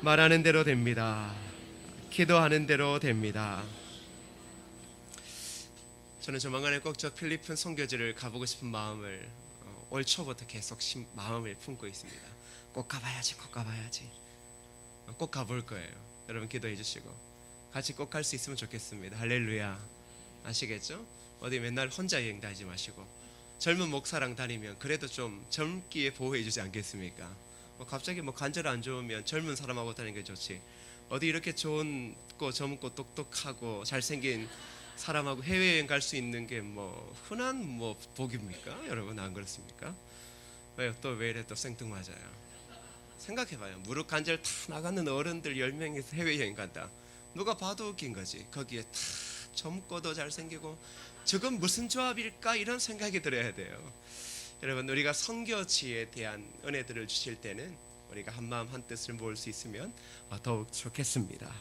말하는 대로 됩니다. 기도하는 대로 됩니다. 저는 조만간에 꼭 저 필리핀 선교지를 가보고 싶은 마음을 올 초부터 계속 마음을 품고 있습니다. 꼭 가봐야지, 꼭 가봐야지. 꼭 가볼 거예요. 여러분 기도해 주시고 같이 꼭 갈 수 있으면 좋겠습니다. 할렐루야. 아시겠죠? 어디 맨날 혼자 여행 다니지 마시고 젊은 목사랑 다니면 그래도 좀 젊기에 보호해 주지 않겠습니까? 갑자기 관절 안 좋으면 젊은 사람하고 다니는 게 좋지. 어디 이렇게 좋고 젊고 똑똑하고 잘생긴 사람하고 해외여행 갈 수 있는 게 흔한 복입니까? 여러분 안 그렇습니까? 왜요? 또 왜 이래 또 생뚱맞아요? 생각해봐요. 무릎 관절 다 나가는 어른들 10명이서 해외여행 간다. 누가 봐도 웃긴 거지. 거기에 다 젊고도 잘생기고 저건 무슨 조합일까? 이런 생각이 들어야 돼요. 여러분 우리가 선교지에 대한 은혜들을 주실 때는 우리가 한마음 한뜻을 모을 수 있으면 더욱 좋겠습니다.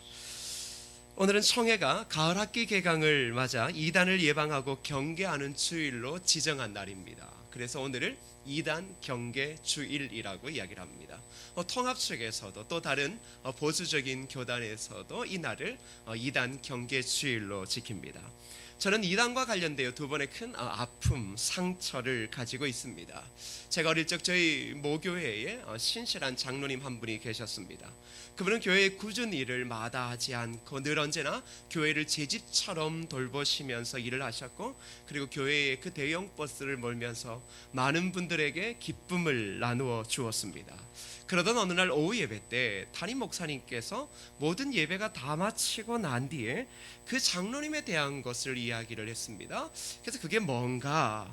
오늘은 청해가 가을 학기 개강을 맞아 이단을 예방하고 경계하는 주일로 지정한 날입니다. 그래서 오늘을 이단 경계 주일이라고 이야기를 합니다. 통합 측에서도 또 다른 보수적인 교단에서도 이 날을 이단 경계 주일로 지킵니다. 저는 이단과 관련되어 두 번의 큰 아픔, 상처를 가지고 있습니다. 제가 어릴 적 저희 모교회에 신실한 장로님 한 분이 계셨습니다. 그분은 교회의 꾸준히 일을 마다하지 않고 늘 언제나 교회를 제 집처럼 돌보시면서 일을 하셨고, 그리고 교회의 그 대형 버스를 몰면서 많은 분들에게 기쁨을 나누어 주었습니다. 그러던 어느 날 오후 예배 때 담임 목사님께서 모든 예배가 다 마치고 난 뒤에 그 장로님에 대한 것을 이야기를 했습니다. 그래서 그게 뭔가,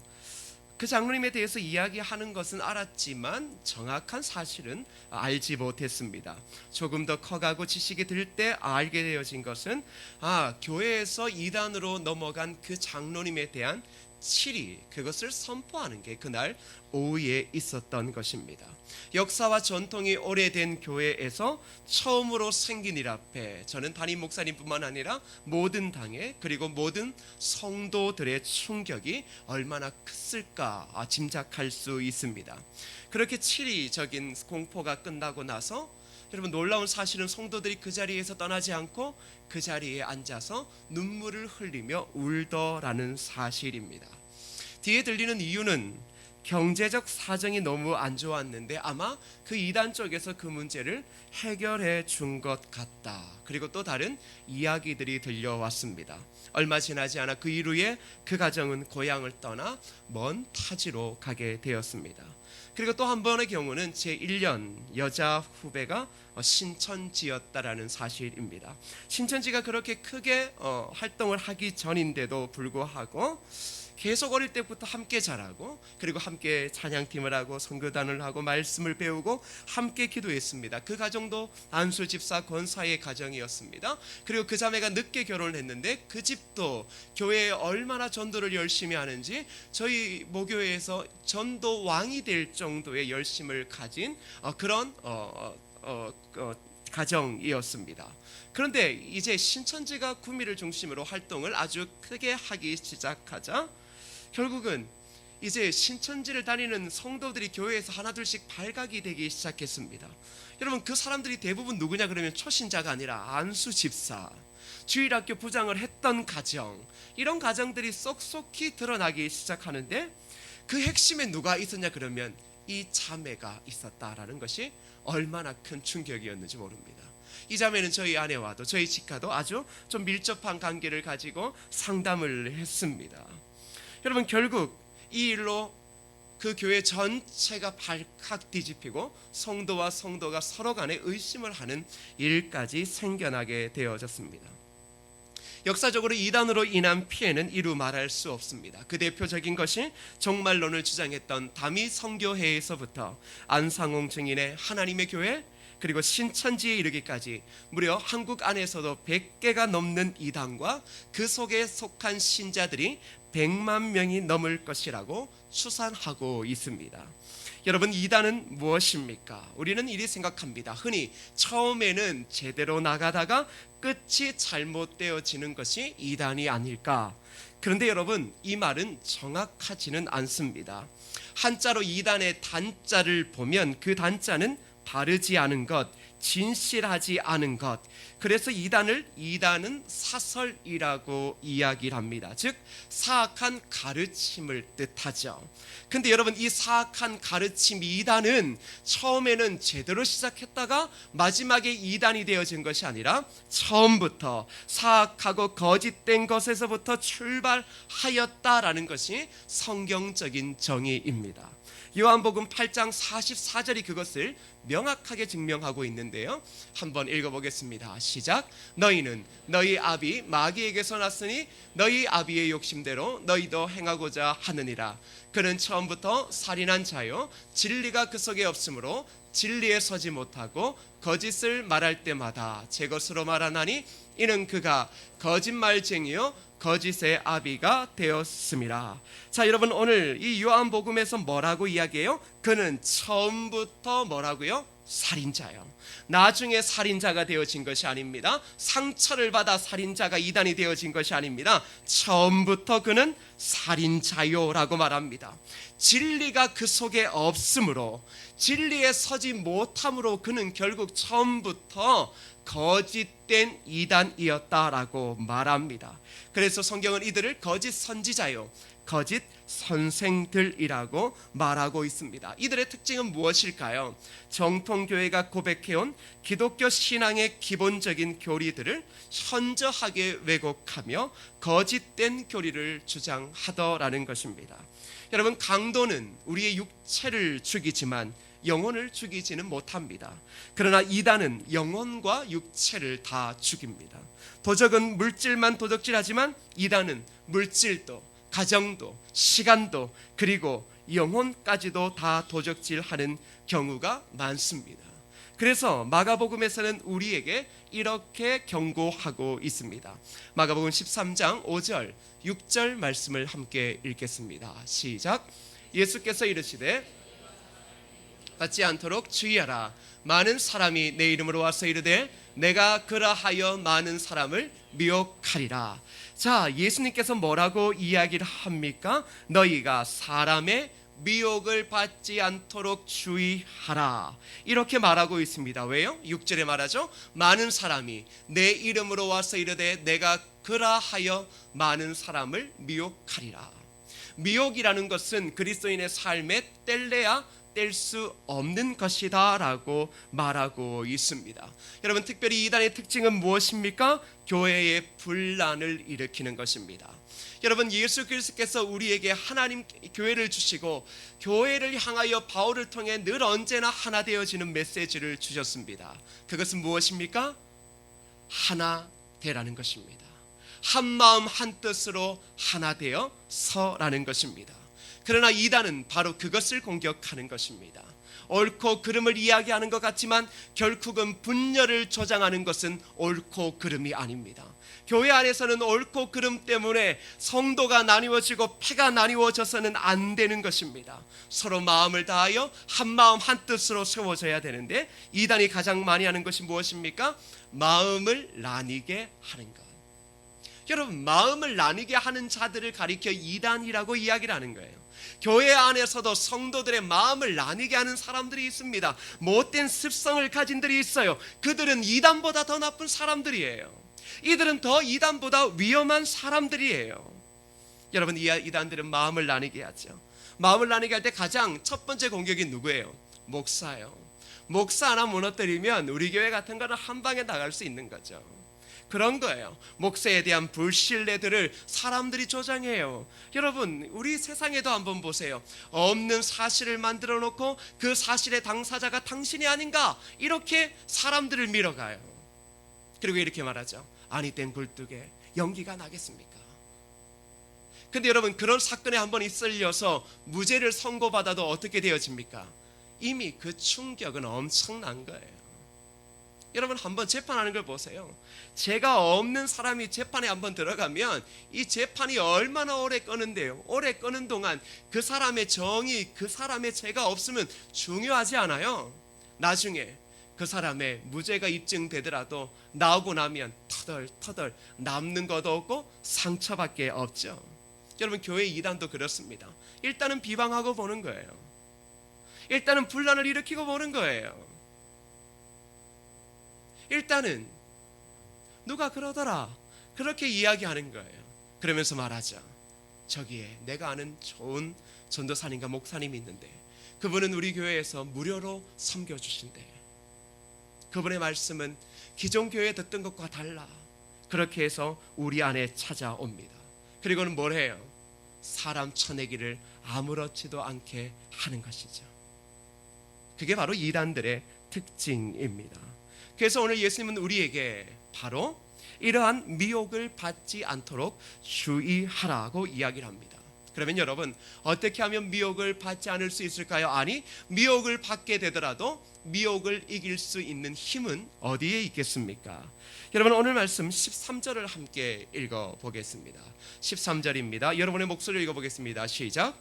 그 장로님에 대해서 이야기하는 것은 알았지만 정확한 사실은 알지 못했습니다. 조금 더 커가고 지식이 들 때 알게 되어진 것은 교회에서 이단으로 넘어간 그 장로님에 대한 칠이, 그것을 선포하는 게 그날 오후에 있었던 것입니다. 역사와 전통이 오래된 교회에서 처음으로 생긴 일 앞에 저는 담임 목사님뿐만 아니라 모든 당회 그리고 모든 성도들의 충격이 얼마나 컸을까 짐작할 수 있습니다. 그렇게 치리적인 공포가 끝나고 나서 여러분 놀라운 사실은 성도들이 그 자리에서 떠나지 않고 그 자리에 앉아서 눈물을 흘리며 울더라는 사실입니다. 뒤에 들리는 이유는 경제적 사정이 너무 안 좋았는데 아마 그 이단 쪽에서 그 문제를 해결해 준 것 같다. 그리고 또 다른 이야기들이 들려왔습니다. 얼마 지나지 않아 그 이후에 그 가정은 고향을 떠나 먼 타지로 가게 되었습니다. 그리고 또 한 번의 경우는 제1년 여자 후배가 신천지였다라는 사실입니다. 신천지가 그렇게 크게 활동을 하기 전인데도 불구하고 계속 어릴 때부터 함께 자라고, 그리고 함께 찬양팀을 하고 선교단을 하고 말씀을 배우고 함께 기도했습니다. 그 가정도 안수 집사 권사의 가정이었습니다. 그리고 그 자매가 늦게 결혼을 했는데 그 집도 교회에 얼마나 전도를 열심히 하는지 저희 모교회에서 전도 왕이 될 정도의 열심을 가진 그런 가정이었습니다. 그런데 이제 신천지가 구미를 중심으로 활동을 아주 크게 하기 시작하자 결국은 이제 신천지를 다니는 성도들이 교회에서 하나둘씩 발각이 되기 시작했습니다. 여러분 그 사람들이 대부분 누구냐 그러면 초신자가 아니라 안수 집사, 주일학교 부장을 했던 가정, 이런 가정들이 쏙쏙히 드러나기 시작하는데 그 핵심에 누가 있었냐 그러면 이 자매가 있었다라는 것이 얼마나 큰 충격이었는지 모릅니다. 이 자매는 저희 아내와도 저희 직하도 아주 좀 밀접한 관계를 가지고 상담을 했습니다. 여러분 결국 이 일로 그 교회 전체가 발칵 뒤집히고 성도와 성도가 서로 간에 의심을 하는 일까지 생겨나게 되어졌습니다. 역사적으로 이단으로 인한 피해는 이루 말할 수 없습니다. 그 대표적인 것이 종말론을 주장했던 다미 선교회에서부터 안상홍 증인의 하나님의 교회, 그리고 신천지에 이르기까지 무려 한국 안에서도 100개가 넘는 이단과 그 속에 속한 신자들이 100만 명이 넘을 것이라고 추산하고 있습니다. 여러분 이단은 무엇입니까? 우리는 이리 생각합니다. 흔히 처음에는 제대로 나가다가 끝이 잘못되어지는 것이 이단이 아닐까. 그런데 여러분 이 말은 정확하지는 않습니다. 한자로 이단의 단자를 보면 그 단자는 바르지 않은 것, 진실하지 않은 것. 그래서 이단은 사설이라고 이야기를 합니다. 즉 사악한 가르침을 뜻하죠. 근데 여러분, 이 사악한 가르침 이단은 처음에는 제대로 시작했다가 마지막에 이단이 되어진 것이 아니라 처음부터 사악하고 거짓된 것에서부터 출발하였다라는 것이 성경적인 정의입니다. 요한복음 8장 44절이 그것을 명확하게 증명하고 있는데요, 한번 읽어보겠습니다. 시작. 너희는 너희 아비 마귀에게서 났으니 너희 아비의 욕심대로 너희도 행하고자 하느니라. 그는 처음부터 살인한 자요 진리가 그 속에 없으므로 진리에 서지 못하고 거짓을 말할 때마다 제 것으로 말하나니 이는 그가 거짓말쟁이요 거짓의 아비가 되었음이라. 자, 여러분, 오늘 이 요한복음에서 뭐라고 이야기해요? 그는 처음부터 뭐라고요? 살인자요. 나중에 살인자가 되어진 것이 아닙니다. 상처를 받아 살인자가 이단이 되어진 것이 아닙니다. 처음부터 그는 살인자요라고 말합니다. 진리가 그 속에 없으므로, 진리에 서지 못함으로 그는 결국 처음부터 거짓된 이단이었다라고 말합니다. 그래서 성경은 이들을 거짓 선지자요 거짓 선생들이라고 말하고 있습니다. 이들의 특징은 무엇일까요? 정통교회가 고백해온 기독교 신앙의 기본적인 교리들을 현저하게 왜곡하며 거짓된 교리를 주장하더라는 것입니다. 여러분, 강도는 우리의 육체를 죽이지만 영혼을 죽이지는 못합니다. 그러나 이단은 영혼과 육체를 다 죽입니다. 도적은 물질만 도적질하지만 이단은 물질도, 가정도, 시간도, 그리고 영혼까지도 다 도적질하는 경우가 많습니다. 그래서 마가복음에서는 우리에게 이렇게 경고하고 있습니다. 마가복음 13장 5절 6절 말씀을 함께 읽겠습니다. 시작. 예수께서 이르시되 받지 않도록 주의하라. 많은 사람이 내 이름으로 와서 이르되 내가 그라하여 많은 사람을 미혹하리라. 자, 예수님께서 뭐라고 이야기를 합니까? 너희가 사람의 미혹을 받지 않도록 주의하라, 이렇게 말하고 있습니다. 왜요? 6절에 말하죠. 많은 사람이 내 이름으로 와서 이르되 내가 그라하여 많은 사람을 미혹하리라. 미혹이라는 것은 그리스도인의 삶에 뗄래야 뗄 수 없는 것이다 라고 말하고 있습니다. 여러분, 특별히 이단의 특징은 무엇입니까? 교회의 분란을 일으키는 것입니다. 여러분, 예수 그리스도께서 우리에게 하나님 교회를 주시고 교회를 향하여 바울을 통해 늘 언제나 하나 되어지는 메시지를 주셨습니다. 그것은 무엇입니까? 하나 되라는 것입니다. 한 마음 한 뜻으로 하나 되어 서라는 것입니다. 그러나 이단은 바로 그것을 공격하는 것입니다. 옳고 그름을 이야기하는 것 같지만 결국은 분열을 조장하는 것은 옳고 그름이 아닙니다. 교회 안에서는 옳고 그름 때문에 성도가 나뉘어지고 패가 나뉘어져서는 안 되는 것입니다. 서로 마음을 다하여 한 마음 한 뜻으로 세워져야 되는데 이단이 가장 많이 하는 것이 무엇입니까? 마음을 나뉘게 하는 것. 여러분, 마음을 나뉘게 하는 자들을 가리켜 이단이라고 이야기를 하는 거예요. 교회 안에서도 성도들의 마음을 나뉘게 하는 사람들이 있습니다. 못된 습성을 가진 들이 있어요. 그들은 이단보다 더 나쁜 사람들이에요. 이들은 더 이단보다 위험한 사람들이에요. 여러분, 이 이단들은 마음을 나뉘게 하죠. 마음을 나뉘게 할 때 가장 첫 번째 공격이 누구예요? 목사예요. 목사 하나 무너뜨리면 우리 교회 같은 거는 한 방에 나갈 수 있는 거죠. 그런 거예요. 목사에 대한 불신뢰들을 사람들이 조장해요. 여러분, 우리 세상에도 한번 보세요. 없는 사실을 만들어 놓고 그 사실의 당사자가 당신이 아닌가, 이렇게 사람들을 밀어가요. 그리고 이렇게 말하죠. 아니 땐 굴뚝에 연기가 나겠습니까? 근데 여러분, 그런 사건에 한번 있을려서 무죄를 선고받아도 어떻게 되어집니까? 이미 그 충격은 엄청난 거예요. 여러분, 한번 재판하는 걸 보세요. 죄가 없는 사람이 재판에 한번 들어가면 이 재판이 얼마나 오래 끄는데요. 오래 끄는 동안 그 사람의 정의, 그 사람의 죄가 없으면 중요하지 않아요. 나중에 그 사람의 무죄가 입증되더라도 나오고 나면 터덜터덜 남는 것도 없고 상처밖에 없죠. 여러분, 교회 이단도 그렇습니다. 일단은 비방하고 보는 거예요. 일단은 분란을 일으키고 보는 거예요. 일단은 누가 그러더라 그렇게 이야기하는 거예요. 그러면서 말하자. 저기에 내가 아는 좋은 전도사님과 목사님이 있는데 그분은 우리 교회에서 무료로 섬겨주신대. 그분의 말씀은 기존 교회에 듣던 것과 달라. 그렇게 해서 우리 안에 찾아옵니다. 그리고는 뭘 해요? 사람 쳐내기를 아무렇지도 않게 하는 것이죠. 그게 바로 이단들의 특징입니다. 그래서 오늘 예수님은 우리에게 바로 이러한 미혹을 받지 않도록 주의하라고 이야기를 합니다. 그러면 여러분 어떻게 하면 미혹을 받지 않을 수 있을까요? 아니, 미혹을 받게 되더라도 미혹을 이길 수 있는 힘은 어디에 있겠습니까? 여러분 오늘 말씀 13절을 함께 읽어보겠습니다. 13절입니다. 여러분의 목소리를 읽어보겠습니다. 시작.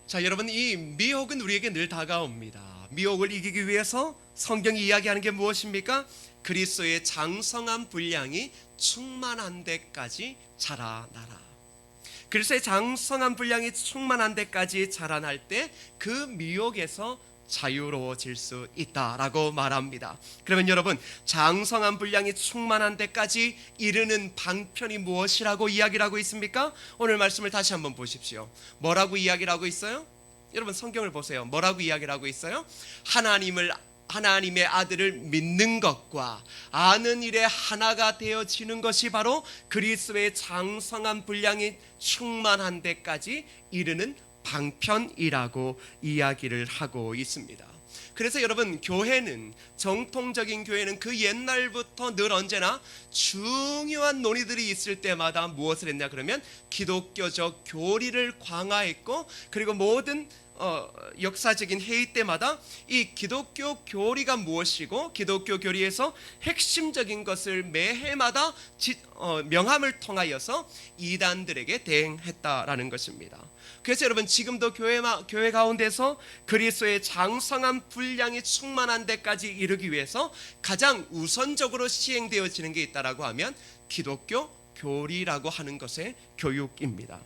자, 여러분 이 미혹은 우리에게 늘 다가옵니다. 미혹을 이기기 위해서 성경이 이야기하는 게 무엇입니까? 그리스도의 장성한 분량이 충만한 데까지 자라나라. 그리스도의 장성한 분량이 충만한 데까지 자라날 때 그 미혹에서 자유로워질 수 있다라고 말합니다. 그러면 여러분 장성한 분량이 충만한 데까지 이르는 방편이 무엇이라고 이야기를 하고 있습니까? 오늘 말씀을 다시 한번 보십시오. 뭐라고 이야기를 하고 있어요? 여러분 성경을 보세요. 뭐라고 이야기를 하고 있어요? 하나님의 아들을 믿는 것과 아는 일에 하나가 되어지는 것이 바로 그리스도의 장성한 분량이 충만한 데까지 이르는 방편이라고 이야기를 하고 있습니다. 그래서 여러분 교회는 정통적인 교회는 그 옛날부터 늘 언제나 중요한 논의들이 있을 때마다 무엇을 했냐 그러면 기독교적 교리를 강화했고 그리고 모든 역사적인 회의 때마다 이 기독교 교리가 무엇이고 기독교 교리에서 핵심적인 것을 매해마다 명함을 통하여서 이단들에게 대행했다라는 것입니다. 그래서 여러분 지금도 교회 가운데서 그리스도의 장성한 분량이 충만한 데까지 이르기 위해서 가장 우선적으로 시행되어지는 게 있다라고 하면 기독교 교리라고 하는 것의 교육입니다.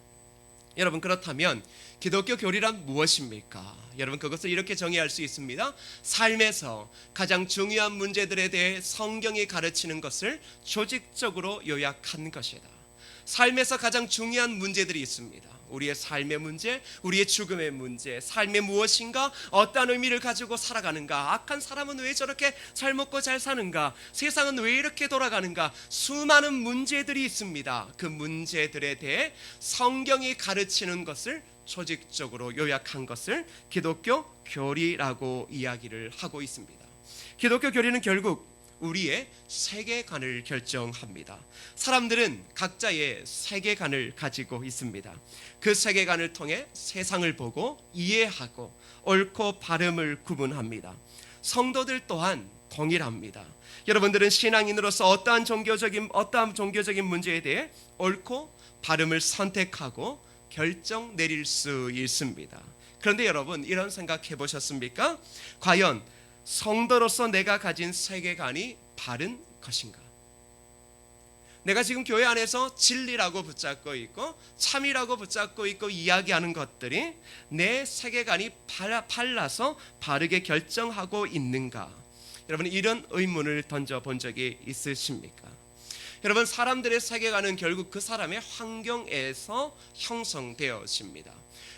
여러분 그렇다면 기독교 교리란 무엇입니까? 여러분 그것을 이렇게 정의할 수 있습니다. 삶에서 가장 중요한 문제들에 대해 성경이 가르치는 것을 조직적으로 요약한 것이다. 삶에서 가장 중요한 문제들이 있습니다. 우리의 삶의 문제, 우리의 죽음의 문제, 삶의 무엇인가, 어떠한 의미를 가지고 살아가는가, 악한 사람은 왜 저렇게 잘 먹고 잘 사는가, 세상은 왜 이렇게 돌아가는가, 수많은 문제들이 있습니다. 그 문제들에 대해 성경이 가르치는 것을 조직적으로 요약한 것을 기독교 교리라고 이야기를 하고 있습니다. 기독교 교리는 결국 우리의 세계관을 결정합니다. 사람들은 각자의 세계관을 가지고 있습니다. 그 세계관을 통해 세상을 보고 이해하고 옳고 바름을 구분합니다. 성도들 또한 동일합니다. 여러분들은 신앙인으로서 어떠한 종교적인 문제에 대해 옳고 바름을 선택하고 결정 내릴 수 있습니다. 그런데 여러분 이런 생각해 보셨습니까? 과연 성도로서 내가 가진 세계관이 바른 것인가? 내가 지금 교회 안에서 진리라고 붙잡고 있고 참이라고 붙잡고 있고 이야기하는 것들이 내 세계관이 발라서 바르게 결정하고 있는가? 여러분 이런 의문을 던져본 적이 있으십니까? 여러분 사람들의 세계관은 결국 그 사람의 환경에서 형성되어집니다.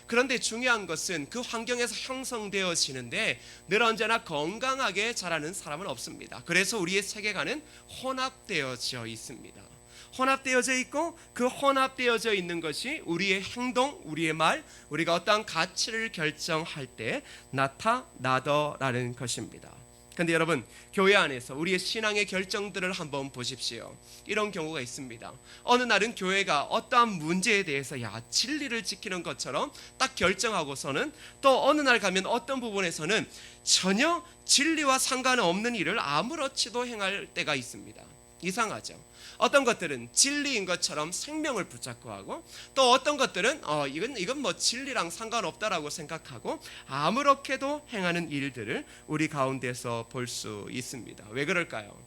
그런데 중요한 것은 그 환경에서 형성되어지는데 늘 언제나 건강하게 자라는 사람은 없습니다. 그래서 우리의 세계관은 혼합되어져 있습니다. 혼합되어져 있고 그 혼합되어져 있는 것이 우리의 행동, 우리의 말, 우리가 어떠한 가치를 결정할 때 나타나더라는 것입니다. 그런데 여러분 교회 안에서 우리의 신앙의 결정들을 한번 보십시오. 이런 경우가 있습니다. 어느 날은 교회가 어떠한 문제에 대해서 진리를 지키는 것처럼 딱 결정하고서는 또 어느 날 가면 어떤 부분에서는 전혀 진리와 상관없는 일을 아무렇지도 행할 때가 있습니다. 이상하죠. 어떤 것들은 진리인 것처럼 생명을 붙잡고 하고 또 어떤 것들은 이건 뭐 진리랑 상관없다라고 생각하고 아무렇게도 행하는 일들을 우리 가운데서 볼 수 있습니다. 왜 그럴까요?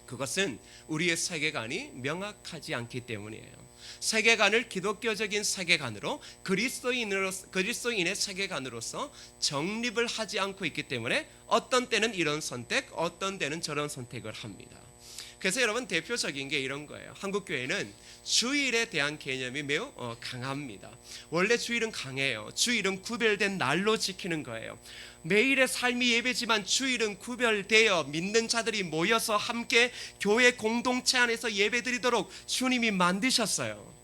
그것은 우리의 세계관이 명확하지 않기 때문이에요. 세계관을 기독교적인 세계관으로 그리스도인의 세계관으로서 정립을 하지 않고 있기 때문에 어떤 때는 이런 선택, 어떤 때는 저런 선택을 합니다. 그래서 여러분 대표적인 게 이런 거예요. 한국 교회는 주일에 대한 개념이 매우 강합니다. 원래 주일은 강해요. 주일은 구별된 날로 지키는 거예요. 매일의 삶이 예배지만 주일은 구별되어 믿는 자들이 모여서 함께 교회 공동체 안에서 예배드리도록 주님이 만드셨어요.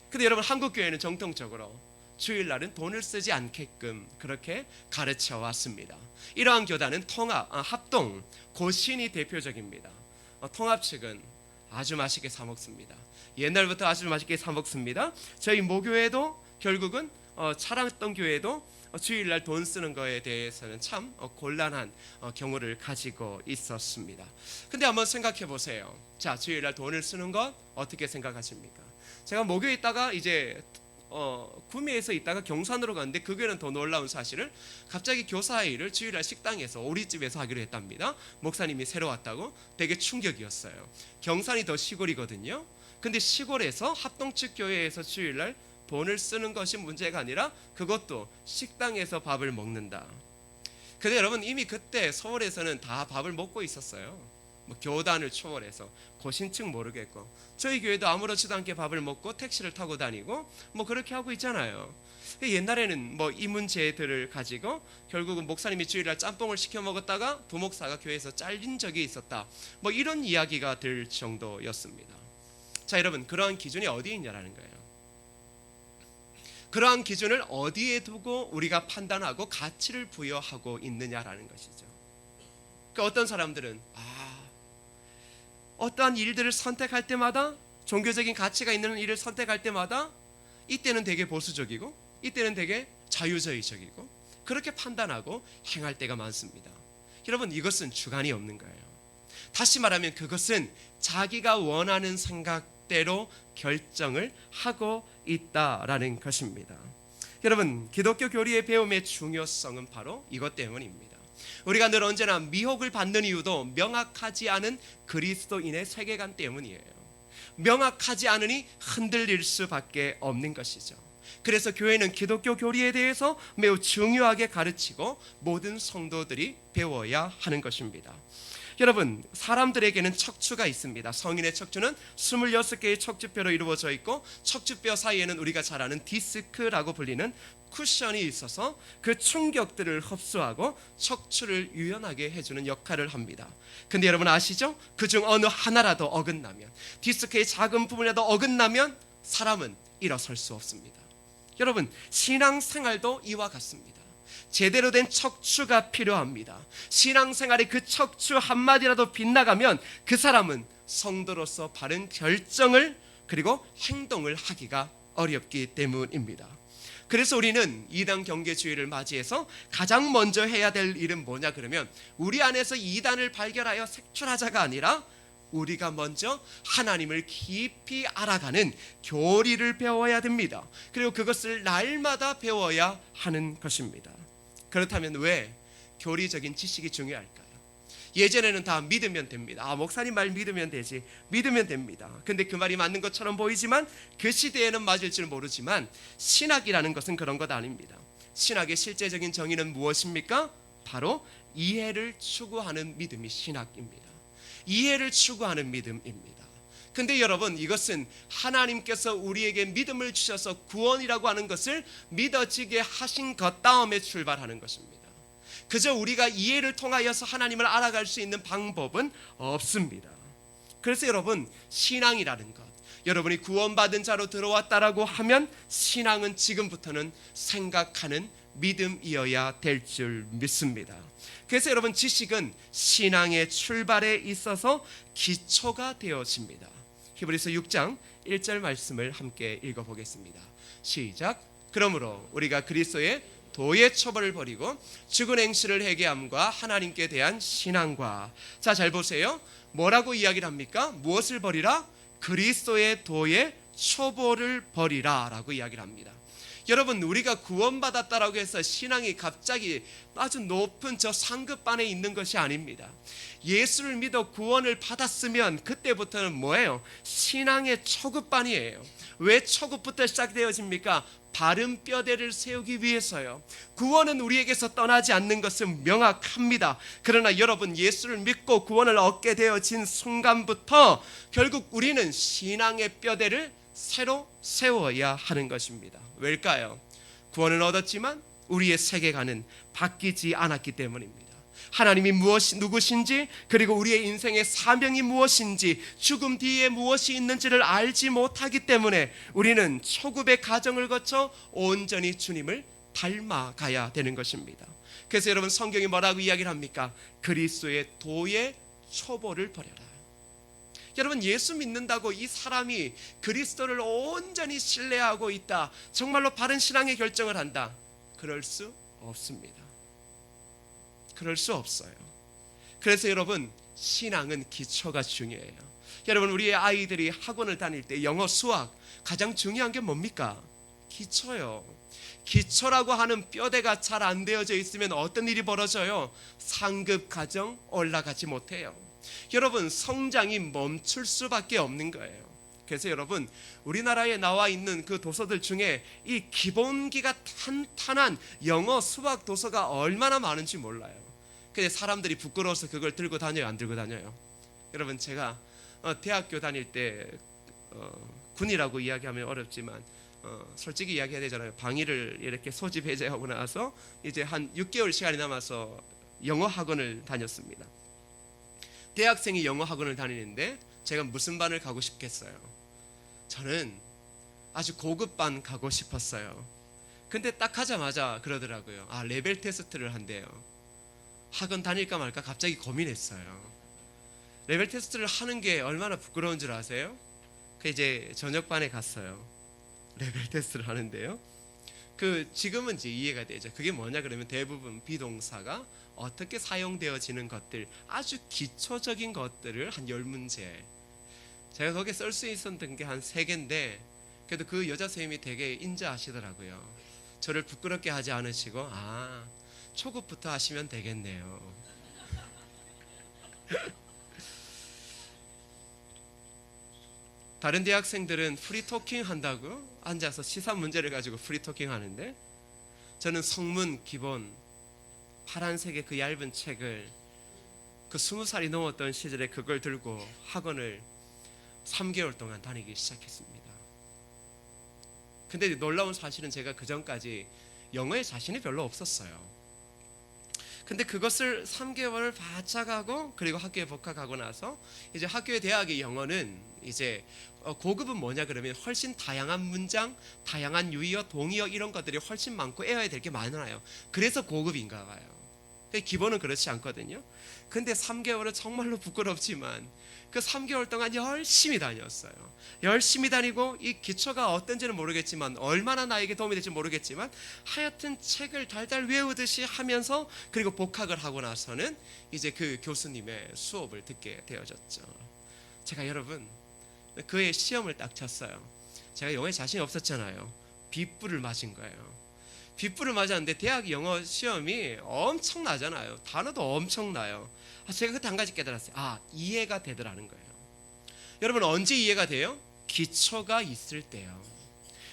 근데 여러분 한국 교회는 정통적으로 주일날은 돈을 쓰지 않게끔 그렇게 가르쳐 왔습니다. 이러한 교단은 합동, 고신이 대표적입니다. 통합 측은 아주 맛있게 사 먹습니다. 옛날부터 아주 맛있게 사 먹습니다. 저희 모교회도 결국은 차량했던 교회도 주일날 돈 쓰는 거에 대해서는 참 곤란한 경우를 가지고 있었습니다. 근데 한번 생각해 보세요. 자, 주일날 돈을 쓰는 것 어떻게 생각하십니까? 제가 모교에 있다가 이제 구미에서 있다가 경산으로 갔는데 그 교회는 더 놀라운 사실을 갑자기 교사 일을 주일날 식당에서 오리집에서 하기로 했답니다. 목사님이 새로 왔다고. 되게 충격이었어요. 경산이 더 시골이거든요. 근데 시골에서 합동측 교회에서 주일날 돈을 쓰는 것이 문제가 아니라 그것도 식당에서 밥을 먹는다. 근데 여러분 이미 그때 서울에서는 다 밥을 먹고 있었어요. 교단을 초월해서 고신층 모르겠고 저희 교회도 아무렇지도 않게 밥을 먹고 택시를 타고 다니고 그렇게 하고 있잖아요. 옛날에는 이 문제들을 가지고 결국은 목사님이 주일날 짬뽕을 시켜 먹었다가 부목사가 교회에서 잘린 적이 있었다. 이런 이야기가 될 정도였습니다. 자, 여러분 그러한 기준이 어디에 있냐라는 거예요. 그러한 기준을 어디에 두고 우리가 판단하고 가치를 부여하고 있느냐라는 것이죠. 그러니까 어떤 사람들은 어떠한 일들을 선택할 때마다 종교적인 가치가 있는 일을 선택할 때마다 이때는 되게 보수적이고 이때는 되게 자유주의적이고 그렇게 판단하고 행할 때가 많습니다. 여러분 이것은 주관이 없는 거예요. 다시 말하면 그것은 자기가 원하는 생각대로 결정을 하고 있다라는 것입니다. 여러분 기독교 교리의 배움의 중요성은 바로 이것 때문입니다. 우리가 늘 언제나 미혹을 받는 이유도 명확하지 않은 그리스도인의 세계관 때문이에요. 명확하지 않으니 흔들릴 수밖에 없는 것이죠. 그래서 교회는 기독교 교리에 대해서 매우 중요하게 가르치고 모든 성도들이 배워야 하는 것입니다. 여러분 사람들에게는 척추가 있습니다. 성인의 척추는 26개의 척추뼈로 이루어져 있고 척추뼈 사이에는 우리가 잘 아는 디스크라고 불리는 쿠션이 있어서 그 충격들을 흡수하고 척추를 유연하게 해주는 역할을 합니다. 근데 여러분 아시죠? 그중 어느 하나라도 어긋나면 디스크의 작은 부분이라도 어긋나면 사람은 일어설 수 없습니다. 여러분 신앙생활도 이와 같습니다. 제대로 된 척추가 필요합니다. 신앙생활에 그 척추 한마디라도 빗나가면 그 사람은 성도로서 바른 결정을 그리고 행동을 하기가 어렵기 때문입니다. 그래서 우리는 이단 경계주의를 맞이해서 가장 먼저 해야 될 일은 뭐냐 그러면 우리 안에서 이단을 발견하여 색출하자가 아니라 우리가 먼저 하나님을 깊이 알아가는 교리를 배워야 됩니다. 그리고 그것을 날마다 배워야 하는 것입니다. 그렇다면 왜 교리적인 지식이 중요할까요? 예전에는 다 믿으면 됩니다. 목사님 말 믿으면 되지. 믿으면 됩니다. 근데 그 말이 맞는 것처럼 보이지만 그 시대에는 맞을 줄 모르지만 신학이라는 것은 그런 것 아닙니다. 신학의 실제적인 정의는 무엇입니까? 바로 이해를 추구하는 믿음이 신학입니다. 이해를 추구하는 믿음입니다. 근데 여러분 이것은 하나님께서 우리에게 믿음을 주셔서 구원이라고 하는 것을 믿어지게 하신 것 다음에 출발하는 것입니다. 그저 우리가 이해를 통하여서 하나님을 알아갈 수 있는 방법은 없습니다. 그래서 여러분 신앙이라는 것, 여러분이 구원받은 자로 들어왔다라고 하면 신앙은 지금부터는 생각하는 믿음이어야 될 줄 믿습니다. 그래서 여러분 지식은 신앙의 출발에 있어서 기초가 되어집니다. 히브리서 6장 1절 말씀을 함께 읽어보겠습니다. 시작. 그러므로 우리가 그리스도의 도의 처벌을 버리고 죽은 행실을 회개함과 하나님께 대한 신앙과, 자 잘 보세요. 뭐라고 이야기를 합니까? 무엇을 버리라? 그리스도의 도의 초보를 버리라 라고 이야기를 합니다. 여러분, 우리가 구원받았다라고 해서 신앙이 갑자기 아주 높은 저 상급반에 있는 것이 아닙니다. 예수를 믿어 구원을 받았으면 그때부터는 뭐예요? 신앙의 초급반이에요. 왜 초급부터 시작되어집니까? 바른 뼈대를 세우기 위해서요. 구원은 우리에게서 떠나지 않는 것은 명확합니다. 그러나 여러분, 예수를 믿고 구원을 얻게 되어진 순간부터 결국 우리는 신앙의 뼈대를 새로 세워야 하는 것입니다. 왜일까요? 구원을 얻었지만 우리의 세계관은 바뀌지 않았기 때문입니다. 하나님이 누구신지, 그리고 우리의 인생의 사명이 무엇인지, 죽음 뒤에 무엇이 있는지를 알지 못하기 때문에 우리는 초급의 과정을 거쳐 온전히 주님을 닮아가야 되는 것입니다. 그래서 여러분, 성경이 뭐라고 이야기를 합니까? 그리스도의 도의 초보를 버려라. 여러분, 예수 믿는다고 이 사람이 그리스도를 온전히 신뢰하고 있다, 정말로 바른 신앙의 결정을 한다, 그럴 수 없습니다. 그럴 수 없어요. 그래서 여러분, 신앙은 기초가 중요해요. 여러분, 우리의 아이들이 학원을 다닐 때 영어, 수학 가장 중요한 게 뭡니까? 기초요. 기초라고 하는 뼈대가 잘 안 되어져 있으면 어떤 일이 벌어져요? 상급 과정 올라가지 못해요. 여러분, 성장이 멈출 수밖에 없는 거예요. 그래서 여러분, 우리나라에 나와 있는 그 도서들 중에 이 기본기가 탄탄한 영어, 수학 도서가 얼마나 많은지 몰라요. 근데 사람들이 부끄러워서 그걸 들고 다녀요, 안 들고 다녀요? 여러분, 제가 대학교 다닐 때 군이라고 이야기하면 어렵지만 솔직히 이야기해야 되잖아요. 방위를 이렇게 소집 해제하고 나서 이제 한 6개월 시간이 남아서 영어 학원을 다녔습니다. 대학생이 영어 학원을 다니는데 제가 무슨 반을 가고 싶겠어요? 저는 아주 고급 반 가고 싶었어요. 근데 딱 하자마자 그러더라고요. 아, 레벨 테스트를 한대요. 학원 다닐까 말까 갑자기 고민했어요. 레벨 테스트를 하는 게 얼마나 부끄러운 줄 아세요? 그 이제 저녁반에 갔어요. 레벨 테스트를 하는데요, 지금은 이제 이해가 되죠. 그게 뭐냐 그러면 대부분 비동사가 어떻게 사용되어지는 것들, 아주 기초적인 것들을 한 10문제, 제가 거기에 쓸 수 있었던 게 한 3개인데 그래도 그 여자 선생님이 되게 인자하시더라고요. 저를 부끄럽게 하지 않으시고, 초급부터 하시면 되겠네요. 다른 대학생들은 프리토킹 한다고 앉아서 시사 문제를 가지고 프리토킹 하는데, 저는 성문 기본 파란색의 그 얇은 책을 20살이 넘었던 시절에 그걸 들고 학원을 3개월 동안 다니기 시작했습니다. 근데 놀라운 사실은 제가 그 전까지 영어에 자신이 별로 없었어요. 근데 그것을 3개월을 바짝 하고, 그리고 학교에 복학하고 나서 이제 학교의 대학의 영어는 이제 고급은 뭐냐 그러면 훨씬 다양한 문장, 다양한 유의어, 동의어 이런 것들이 훨씬 많고 외워야 될 게 많아요. 그래서 고급인가 봐요. 기본은 그렇지 않거든요. 근데 3개월은 정말로 부끄럽지만 그 3개월 동안 열심히 다녔어요. 열심히 다니고 이 기초가 어떤지는 모르겠지만, 얼마나 나에게 도움이 될지 모르겠지만, 하여튼 책을 달달 외우듯이 하면서, 그리고 복학을 하고 나서는 이제 그 교수님의 수업을 듣게 되어졌죠. 제가 여러분, 그의 시험을 딱 쳤어요. 제가 영어에 자신이 없었잖아요. B뿔을 맞은 거예요. B뿔을 맞았는데 대학 영어 시험이 엄청나잖아요. 단어도 엄청나요. 제가 그때 한 가지 깨달았어요. 이해가 되더라는 거예요. 여러분, 언제 이해가 돼요? 기초가 있을 때요.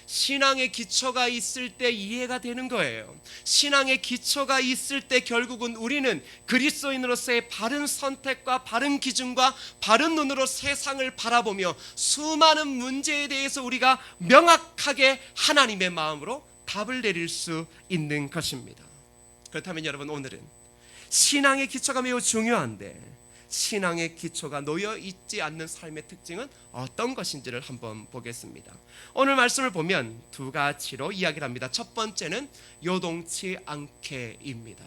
신앙의 기초가 있을 때 이해가 되는 거예요. 신앙의 기초가 있을 때 결국은 우리는 그리스도인으로서의 바른 선택과 바른 기준과 바른 눈으로 세상을 바라보며 수많은 문제에 대해서 우리가 명확하게 하나님의 마음으로 답을 내릴 수 있는 것입니다. 그렇다면 여러분, 오늘은 신앙의 기초가 매우 중요한데, 신앙의 기초가 놓여 있지 않는 삶의 특징은 어떤 것인지를 한번 보겠습니다. 오늘 말씀을 보면 2가지로 이야기를 합니다. 첫 번째는 요동치 않게입니다.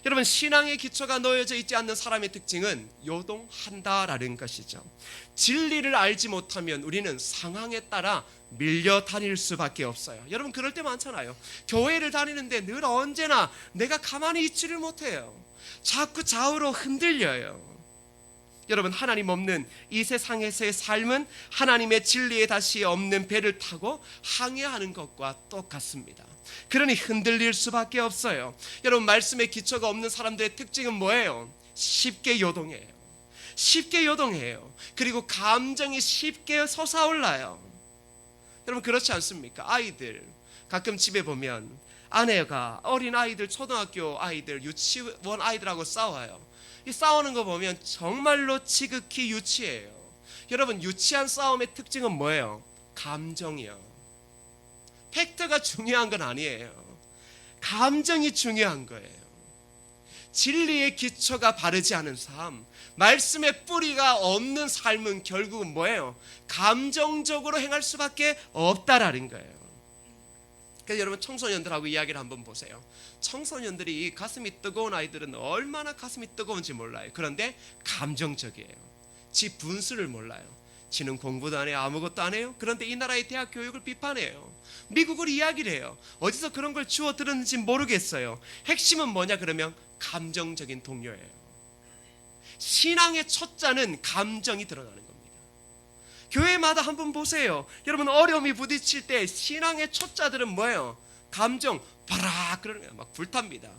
여러분, 신앙의 기초가 놓여져 있지 않는 사람의 특징은 요동한다라는 것이죠. 진리를 알지 못하면 우리는 상황에 따라 밀려 다닐 수밖에 없어요. 여러분, 그럴 때 많잖아요. 교회를 다니는데 늘 언제나 내가 가만히 있지를 못해요. 자꾸 좌우로 흔들려요. 여러분, 하나님 없는 이 세상에서의 삶은 하나님의 진리에 다시 없는 배를 타고 항해하는 것과 똑같습니다. 그러니 흔들릴 수밖에 없어요. 여러분, 말씀의 기초가 없는 사람들의 특징은 뭐예요? 쉽게 요동해요. 쉽게 요동해요. 그리고 감정이 쉽게 솟아올라요. 여러분, 그렇지 않습니까? 아이들 가끔 집에 보면 아내가 어린 아이들, 초등학교 아이들, 유치원 아이들하고 싸워요. 이 싸우는 거 보면 정말로 지극히 유치해요. 여러분, 유치한 싸움의 특징은 뭐예요? 감정이요. 팩트가 중요한 건 아니에요. 감정이 중요한 거예요. 진리의 기초가 바르지 않은 삶, 말씀의 뿌리가 없는 삶은 결국은 뭐예요? 감정적으로 행할 수밖에 없다라는 거예요. 그래서 여러분, 청소년들하고 이야기를 한번 보세요. 청소년들이 가슴이 뜨거운 아이들은 얼마나 가슴이 뜨거운지 몰라요. 그런데 감정적이에요. 지 분수를 몰라요. 지는 공부도 안 해요. 아무것도 안 해요. 그런데 이 나라의 대학 교육을 비판해요. 미국을 이야기를 해요. 어디서 그런 걸 주워 들었는지 모르겠어요. 핵심은 뭐냐 그러면 감정적인 동요예요. 신앙의 첫자는 감정이 드러나는 겁니다. 교회마다 한번 보세요. 여러분, 어려움이 부딪힐 때 신앙의 첫자들은 뭐예요? 감정 바락 그러는 거예요. 막 불탑니다.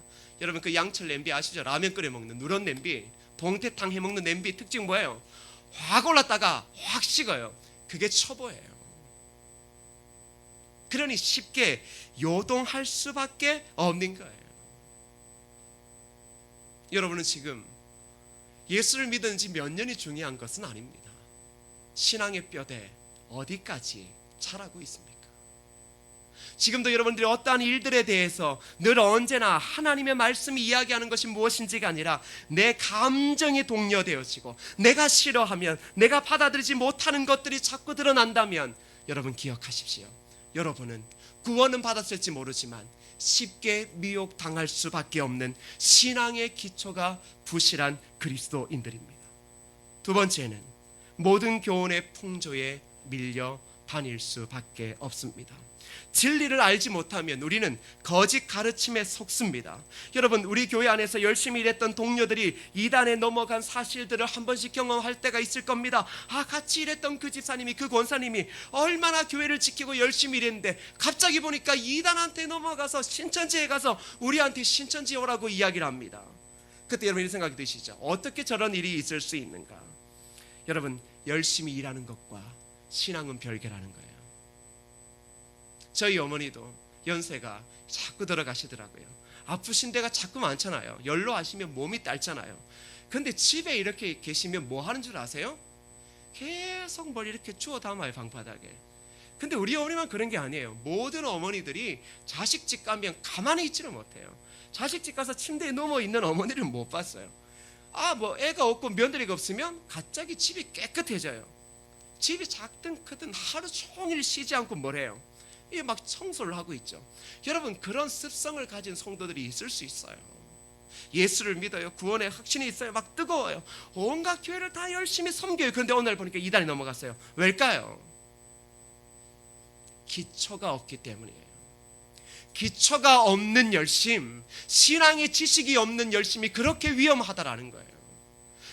여러분, 그 양철 냄비 아시죠? 라면 끓여 먹는 누런 냄비, 동태탕 해 먹는 냄비 특징 뭐예요? 확 올랐다가 확 식어요. 그게 초보예요. 그러니 쉽게 요동할 수밖에 없는 거예요. 여러분은 지금 예수를 믿은 지 몇 년이 중요한 것은 아닙니다. 신앙의 뼈대 어디까지 자라고 있습니까? 지금도 여러분들이 어떠한 일들에 대해서 늘 언제나 하나님의 말씀이 이야기하는 것이 무엇인지가 아니라 내 감정이 동요되어지고 내가 싫어하면, 내가 받아들이지 못하는 것들이 자꾸 드러난다면 여러분 기억하십시오. 여러분은 구원은 받았을지 모르지만 쉽게 미혹당할 수밖에 없는 신앙의 기초가 부실한 그리스도인들입니다. 두 번째는 모든 교훈의 풍조에 밀려 다닐 수밖에 없습니다. 진리를 알지 못하면 우리는 거짓 가르침에 속습니다. 여러분, 우리 교회 안에서 열심히 일했던 동료들이 이단에 넘어간 사실들을 한 번씩 경험할 때가 있을 겁니다. 같이 일했던 그 집사님이, 그 권사님이 얼마나 교회를 지키고 열심히 일했는데 갑자기 보니까 이단한테 넘어가서 신천지에 가서 우리한테 신천지 오라고 이야기를 합니다. 그때 여러분 이런 생각이 드시죠? 어떻게 저런 일이 있을 수 있는가? 여러분, 열심히 일하는 것과 신앙은 별개라는 거예요. 저희 어머니도 연세가 자꾸 들어가시더라고요. 아프신 데가 자꾸 많잖아요. 연로하시면 몸이 딸잖아요. 근데 집에 이렇게 계시면 뭐 하는 줄 아세요? 계속 뭘 이렇게 주워 담아요, 방바닥에. 근데 우리 어머니만 그런 게 아니에요. 모든 어머니들이 자식집 가면 가만히 있지를 못해요. 자식집 가서 침대에 누워 있는 어머니를 못 봤어요. 뭐 애가 없고 며느리가 없으면 갑자기 집이 깨끗해져요. 집이 작든 크든 하루 종일 쉬지 않고 뭘 해요? 이게 막 청소를 하고 있죠. 여러분, 그런 습성을 가진 성도들이 있을 수 있어요. 예수를 믿어요. 구원의 확신이 있어요. 막 뜨거워요. 온갖 교회를 다 열심히 섬겨요. 그런데 오늘 보니까 이단이 넘어갔어요. 왜일까요? 기초가 없기 때문이에요. 기초가 없는 열심, 신앙의 지식이 없는 열심이 그렇게 위험하다라는 거예요.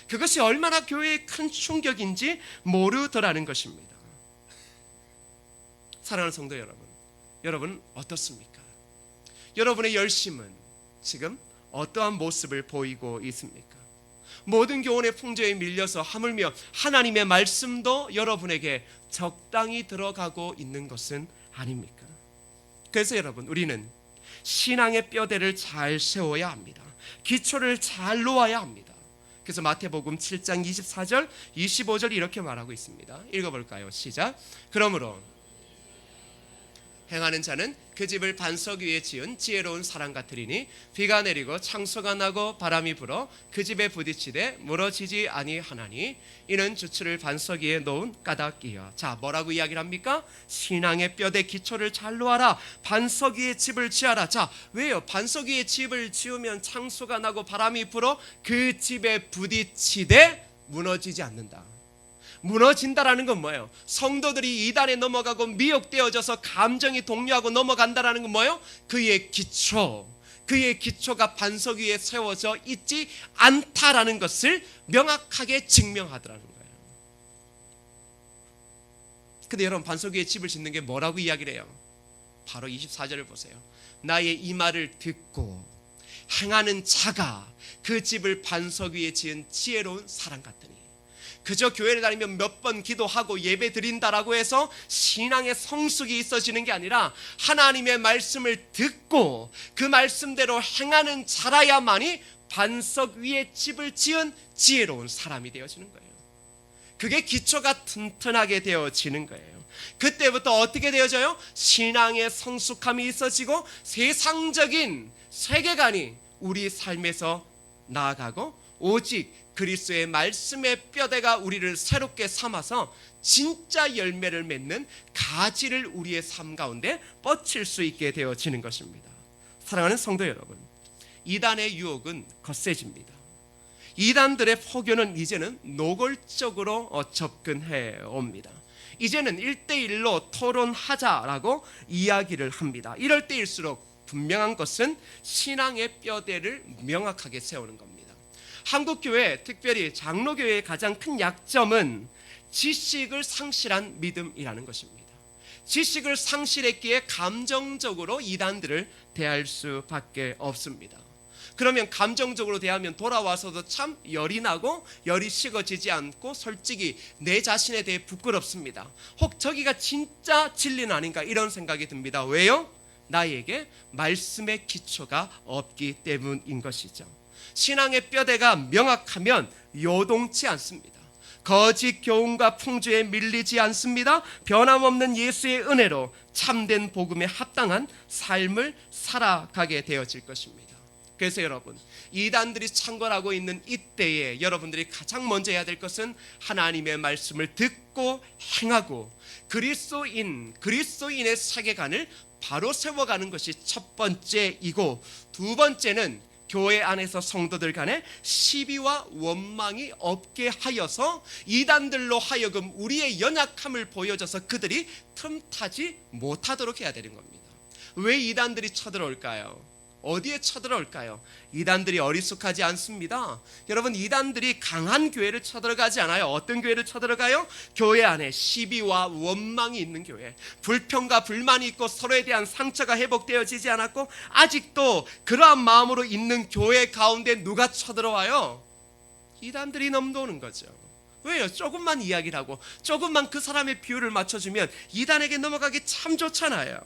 그것이 얼마나 교회에 큰 충격인지 모르더라는 것입니다. 사랑하는 성도 여러분, 여러분 어떻습니까? 여러분의 열심은 지금 어떠한 모습을 보이고 있습니까? 모든 교훈의 풍조에 밀려서 하물며 하나님의 말씀도 여러분에게 적당히 들어가고 있는 것은 아닙니까? 그래서 여러분, 우리는 신앙의 뼈대를 잘 세워야 합니다. 기초를 잘 놓아야 합니다. 그래서 마태복음 7장 24절 25절 이렇게 말하고 있습니다. 읽어볼까요? 시작. 그러므로 행하는 자는 그 집을 반석 위에 지은 지혜로운 사람 같으리니 비가 내리고 창수가 나고 바람이 불어 그 집에 부딪히되 무너지지 아니하나니 이는 주추를 반석 위에 놓은 까닭이여. 자, 뭐라고 이야기를 합니까? 신앙의 뼈대 기초를 잘 놓아라. 반석 위에 집을 지어라. 자, 왜요? 반석 위에 집을 지으면 창수가 나고 바람이 불어 그 집에 부딪히되 무너지지 않는다. 무너진다라는 건 뭐예요? 성도들이 이단에 넘어가고 미혹되어져서 감정이 동요하고 넘어간다라는 건 뭐예요? 그의 기초, 그의 기초가 반석 위에 세워져 있지 않다라는 것을 명확하게 증명하더라는 거예요. 근데 여러분, 반석 위에 집을 짓는 게 뭐라고 이야기를 해요? 바로 24절을 보세요. 나의 이 말을 듣고 행하는 자가 그 집을 반석 위에 지은 지혜로운 사람 같더니. 그저 교회를 다니면 몇 번 기도하고 예배 드린다라고 해서 신앙의 성숙이 있어지는 게 아니라 하나님의 말씀을 듣고 그 말씀대로 행하는 자라야만이 반석 위에 집을 지은 지혜로운 사람이 되어지는 거예요. 그게 기초가 튼튼하게 되어지는 거예요. 그때부터 어떻게 되어져요? 신앙의 성숙함이 있어지고 세상적인 세계관이 우리 삶에서 나아가고 오직 그리스도의 말씀의 뼈대가 우리를 새롭게 삼아서 진짜 열매를 맺는 가지를 우리의 삶 가운데 뻗칠 수 있게 되어지는 것입니다. 사랑하는 성도 여러분, 이단의 유혹은 거세집니다. 이단들의 포교는 이제는 노골적으로 접근해 옵니다. 이제는 1대1로 토론하자라고 이야기를 합니다. 이럴 때일수록 분명한 것은 신앙의 뼈대를 명확하게 세우는 겁니다. 한국교회, 특별히 장로교회의 가장 큰 약점은 지식을 상실한 믿음이라는 것입니다. 지식을 상실했기에 감정적으로 이단들을 대할 수밖에 없습니다. 그러면 감정적으로 대하면 돌아와서도 참 열이 나고 열이 식어지지 않고 솔직히 내 자신에 대해 부끄럽습니다. 혹 저기가 진짜 진리는 아닌가 이런 생각이 듭니다. 왜요? 나에게 말씀의 기초가 없기 때문인 것이죠. 신앙의 뼈대가 명확하면 요동치 않습니다. 거짓 교훈과 풍조에 밀리지 않습니다. 변함없는 예수의 은혜로 참된 복음에 합당한 삶을 살아가게 되어질 것입니다. 그래서 여러분, 이단들이 창궐하고 있는 이때에 여러분들이 가장 먼저 해야 될 것은 하나님의 말씀을 듣고 행하고 그리스도인의 세계관을 바로 세워가는 것이 첫 번째이고, 두 번째는 교회 안에서 성도들 간에 시비와 원망이 없게 하여서 이단들로 하여금 우리의 연약함을 보여줘서 그들이 틈타지 못하도록 해야 되는 겁니다. 왜 이단들이 쳐들어올까요? 어디에 쳐들어올까요? 이단들이 어리숙하지 않습니다. 여러분, 이단들이 강한 교회를 쳐들어가지 않아요. 어떤 교회를 쳐들어가요? 교회 안에 시비와 원망이 있는 교회, 불평과 불만이 있고 서로에 대한 상처가 회복되어지지 않았고 아직도 그러한 마음으로 있는 교회 가운데 누가 쳐들어와요? 이단들이 넘도는 거죠. 왜요? 조금만 이야기를 하고 조금만 그 사람의 비율을 맞춰주면 이단에게 넘어가기 참 좋잖아요.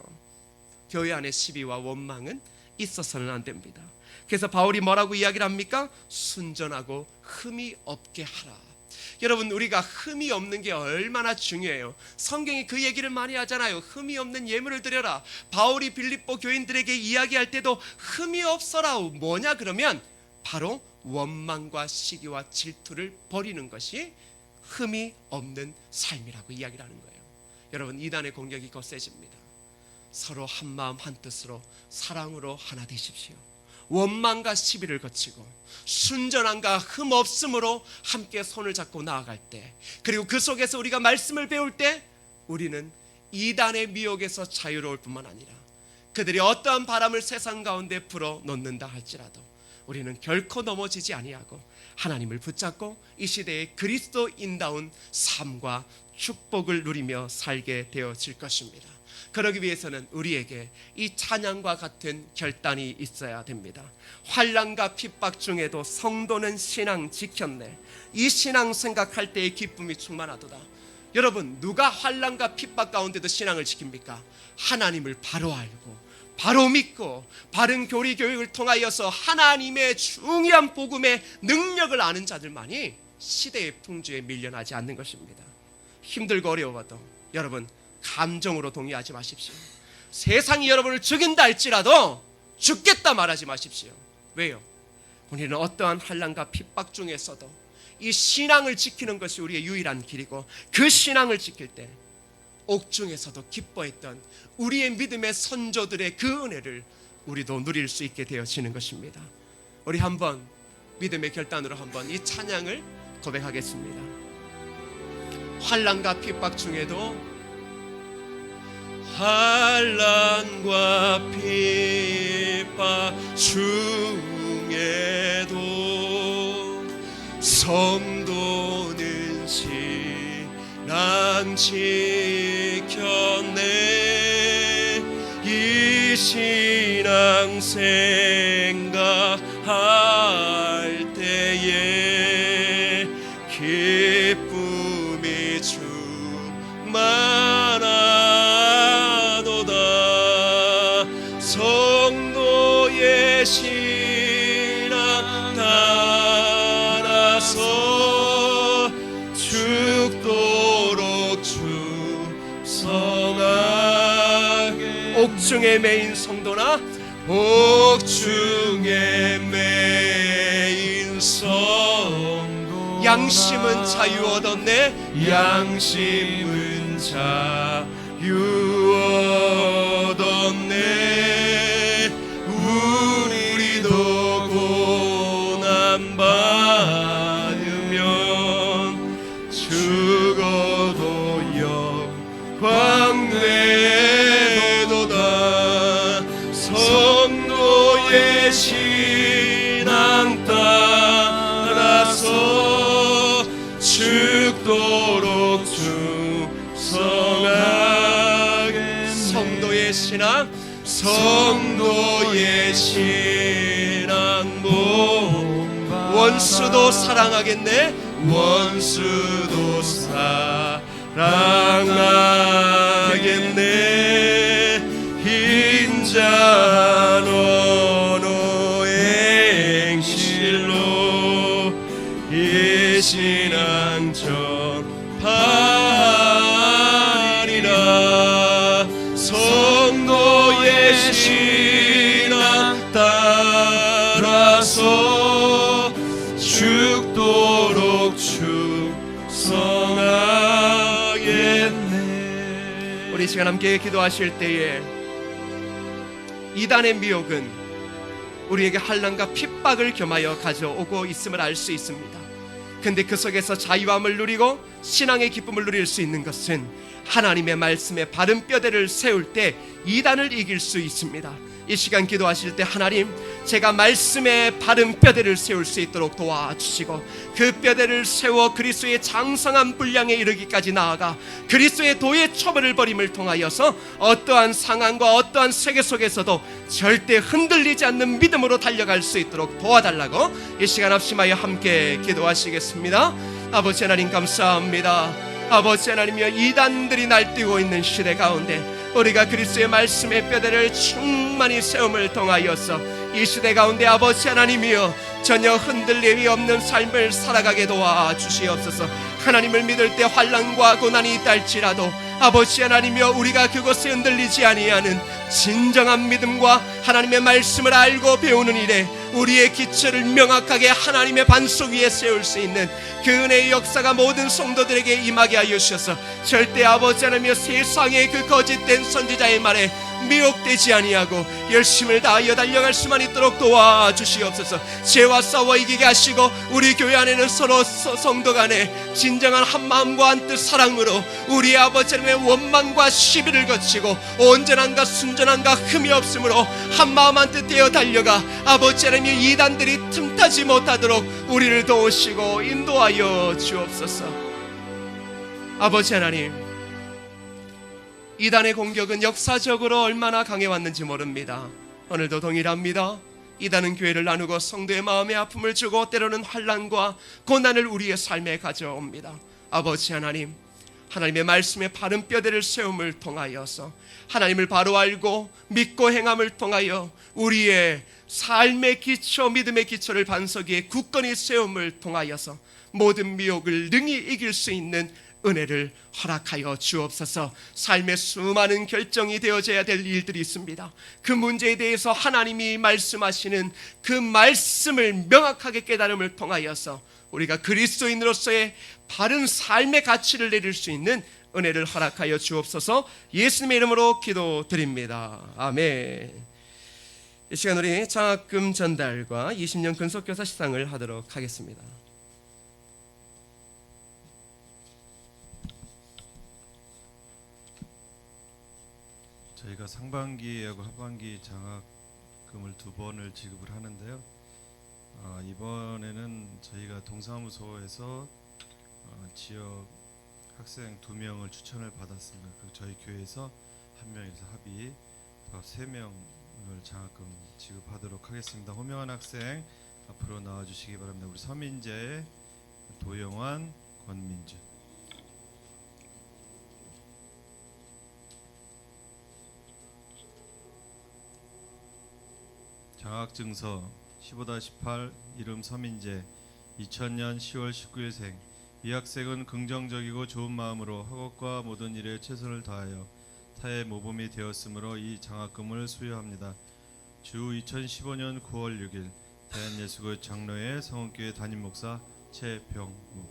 교회 안에 시비와 원망은 있어서는 안 됩니다. 그래서 바울이 뭐라고 이야기를 합니까? 순전하고 흠이 없게 하라. 여러분, 우리가 흠이 없는 게 얼마나 중요해요. 성경이 그 얘기를 많이 하잖아요. 흠이 없는 예물을 드려라. 바울이 빌립보 교인들에게 이야기할 때도 흠이 없어라. 뭐냐 그러면 바로 원망과 시기와 질투를 버리는 것이 흠이 없는 삶이라고 이야기를 하는 거예요. 여러분, 이단의 공격이 거세집니다. 서로 한마음 한뜻으로 사랑으로 하나 되십시오. 원망과 시비를 거치고 순전함과 흠없음으로 함께 손을 잡고 나아갈 때, 그리고 그 속에서 우리가 말씀을 배울 때 우리는 이단의 미혹에서 자유로울 뿐만 아니라 그들이 어떠한 바람을 세상 가운데 불어넣는다 할지라도 우리는 결코 넘어지지 아니하고 하나님을 붙잡고 이 시대의 그리스도인다운 삶과 축복을 누리며 살게 되어질 것입니다. 그러기 위해서는 우리에게 이 찬양과 같은 결단이 있어야 됩니다. 환난과 핍박 중에도 성도는 신앙 지켰네. 이 신앙 생각할 때의 기쁨이 충만하도다. 여러분, 누가 환난과 핍박 가운데도 신앙을 지킵니까? 하나님을 바로 알고 바로 믿고 바른 교리 교육을 통하여서 하나님의 중요한 복음의 능력을 아는 자들만이 시대의 풍조에 밀려나지 않는 것입니다. 힘들고 어려워도 여러분, 감정으로 동의하지 마십시오. 세상이 여러분을 죽인다 할지라도 죽겠다 말하지 마십시오. 왜요? 우리는 어떠한 환난과 핍박 중에서도 이 신앙을 지키는 것이 우리의 유일한 길이고, 그 신앙을 지킬 때 옥중에서도 기뻐했던 우리의 믿음의 선조들의 그 은혜를 우리도 누릴 수 있게 되어지는 것입니다. 우리 한번 믿음의 결단으로 한번 이 찬양을 고백하겠습니다. 환난과 핍박 중에도 환난과 핍박 중에도 지켰네. 이 신앙 생각할 때에 기쁨이 충만하도다. 성도의 신앙 따라서 죽도록 충성하게. 옥중에 매인 성도나 옥중에 매인 성도 양심은 자유 얻었네. 양심은 자유 얻었네. 우리도 고난 받으면 죽어도 영광 되도다. 성도의 신앙 따라서 죽도록 충성하게. 성도의 신앙, 성도의 신앙 원수도 사랑하겠네. 원수도 사랑하겠네. 인자 노노 행실로 이 신앙 전파하리라. 성도의 신앙 따라서 죽도록 충성하겠네. 우리 시간 함께 기도하실 때에 이단의 미혹은 우리에게 환난과 핍박을 겸하여 가져오고 있음을 알 수 있습니다. 근데 그 속에서 자유함을 누리고 신앙의 기쁨을 누릴 수 있는 것은 하나님의 말씀에 바른 뼈대를 세울 때 이단을 이길 수 있습니다. 이 시간 기도하실 때 하나님, 제가 말씀에 바른 뼈대를 세울 수 있도록 도와주시고 그 뼈대를 세워 그리스도의 장성한 분량에 이르기까지 나아가 그리스도의 도의 처벌을 벌임을 통하여서 어떠한 상황과 어떠한 세계 속에서도 절대 흔들리지 않는 믿음으로 달려갈 수 있도록 도와달라고 이 시간 합심하여 함께 기도하시겠습니다. 아버지 하나님 감사합니다. 아버지 하나님이여, 이단들이 날뛰고 있는 시대 가운데 우리가 그리스도의 말씀의 뼈대를 충만히 세움을 통하여서 이 시대 가운데 아버지 하나님이여 전혀 흔들림이 없는 삶을 살아가게 도와주시옵소서. 하나님을 믿을 때 환난과 고난이 있달지라도 아버지 하나님이여 우리가 그것에 흔들리지 아니하는 진정한 믿음과 하나님의 말씀을 알고 배우는 일에 우리의 기초를 명확하게 하나님의 반석 위에 세울 수 있는 그 은혜의 역사가 모든 성도들에게 임하게 하여 주셔서 절대 아버지 하나님이여 세상의 그 거짓된 선지자의 말에 미혹되지 아니하고 열심을 다하여 달려갈 수만 있도록 도와주시옵소서. 죄와 싸워 이기게 하시고 우리 교회 안에는 서로 성도 간에 진정한 한마음과 한뜻 사랑으로 우리 아버지 하나님의 원망과 시비를 거치고 온전함과 순전함과 흠이 없으므로 한마음 한뜻 되어 달려가 아버지 하나님의 이단들이 틈타지 못하도록 우리를 도우시고 인도하여 주옵소서. 아버지 하나님, 이단의 공격은 역사적으로 얼마나 강해왔는지 모릅니다. 오늘도 동일합니다. 이단은 교회를 나누고 성도의 마음에 아픔을 주고 때로는 환난과 고난을 우리의 삶에 가져옵니다. 아버지 하나님, 하나님의 말씀에 바른 뼈대를 세움을 통하여서 하나님을 바로 알고 믿고 행함을 통하여 우리의 삶의 기초, 믿음의 기초를 반석 위에 굳건히 세움을 통하여서 모든 미혹을 능히 이길 수 있는 은혜를 허락하여 주옵소서. 삶의 수많은 결정이 되어져야 될 일들이 있습니다. 그 문제에 대해서 하나님이 말씀하시는 그 말씀을 명확하게 깨달음을 통하여서 우리가 그리스도인으로서의 바른 삶의 가치를 내릴 수 있는 은혜를 허락하여 주옵소서. 예수님의 이름으로 기도드립니다. 아멘. 이 시간 우리 장학금 전달과 20년 근속교사 시상을 하도록 하겠습니다. 저희가 상반기하고 하반기 장학금을 2번을 지급을 하는데요. 이번에는 저희가 동사무소에서 지역 학생 2명을 추천을 받았습니다. 그리고 저희 교회에서 1명에서 합의 또 3명을 장학금 지급하도록 하겠습니다. 호명한 학생 앞으로 나와주시기 바랍니다. 우리 서민재, 도영환, 권민주. 장학증서 15-8 이름 서민재 2000년 10월 19일생. 이 학생은 긍정적이고 좋은 마음으로 학업과 모든 일에 최선을 다하여 타의 모범이 되었으므로 이 장학금을 수여합니다. 주 2015년 9월 6일 대한예수교 장로회 성원교회 담임 목사 최병무.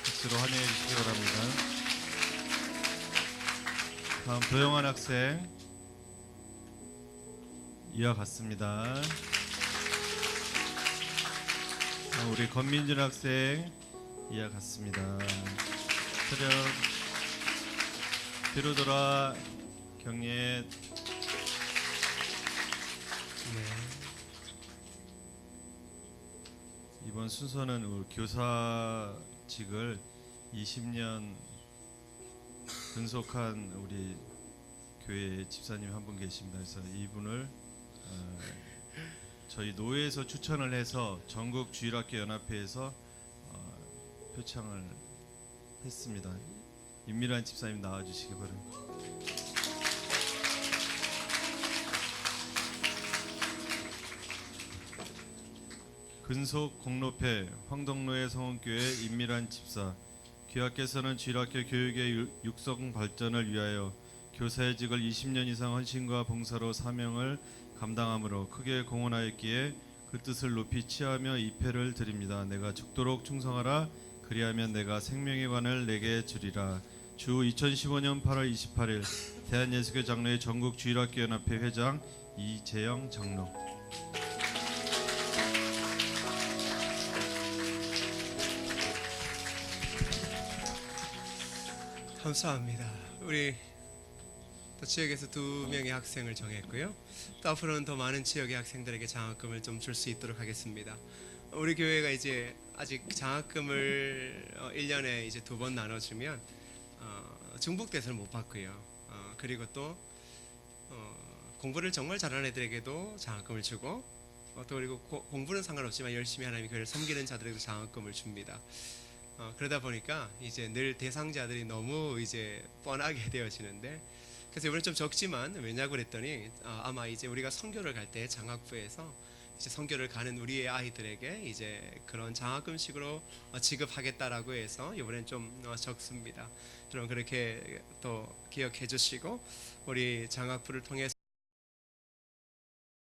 박수로 환영해 주시기 바랍니다. 다음 도영환 학생 이어갔습니다. 우리 권민준 학생 이어갔습니다. 차렷 뒤로 돌아 경례. 이번 순서는 우리 교사직을 20년 근속한 우리 교회 집사님 한 분 계십니다. 그래서 이분을 저희 노회에서 추천을 해서 전국 주일학교 연합회에서 표창을 했습니다. 임미란 집사님 나와주시기 바랍니다. 근속 공로패 황덕로의 성원교회 임미란 집사. 귀하께서는 주일학교 교육의 육성 발전을 위하여 교사의직을 20년 이상 헌신과 봉사로 사명을 감당함으로 크게 공헌하였기에 그 뜻을 높이 취하며 이패를 드립니다. 내가 죽도록 충성하라. 그리하면 내가 생명의 관을 내게 주리라. 주 2015년 8월 28일 대한예수교 장로회 전국 주일학교 연합회 회장 이재영 장로. 감사합니다. 우리 또 지역에서 2명의 학생을 정했고요. 또 앞으로는 더 많은 지역의 학생들에게 장학금을 좀 줄 수 있도록 하겠습니다. 우리 교회가 이제 아직 장학금을 1년에 이제 2번 나눠주면 중복돼서는 못 받고요. 그리고 또 공부를 정말 잘하는 애들에게도 장학금을 주고 또 그리고 공부는 상관없지만 열심히 하나님의 교회를 섬기는 자들에게도 장학금을 줍니다. 그러다 보니까 이제 늘 대상자들이 너무 이제 뻔하게 되어지는데, 그래서 이번에 좀 적지만 왜냐고 그랬더니 아마 이제 우리가 선교를 갈 때 장학부에서 이제 선교를 가는 우리의 아이들에게 이제 그런 장학금식으로 지급하겠다라고 해서 이번엔 좀 적습니다. 여러분 그렇게 또 기억해 주시고 우리 장학부를 통해서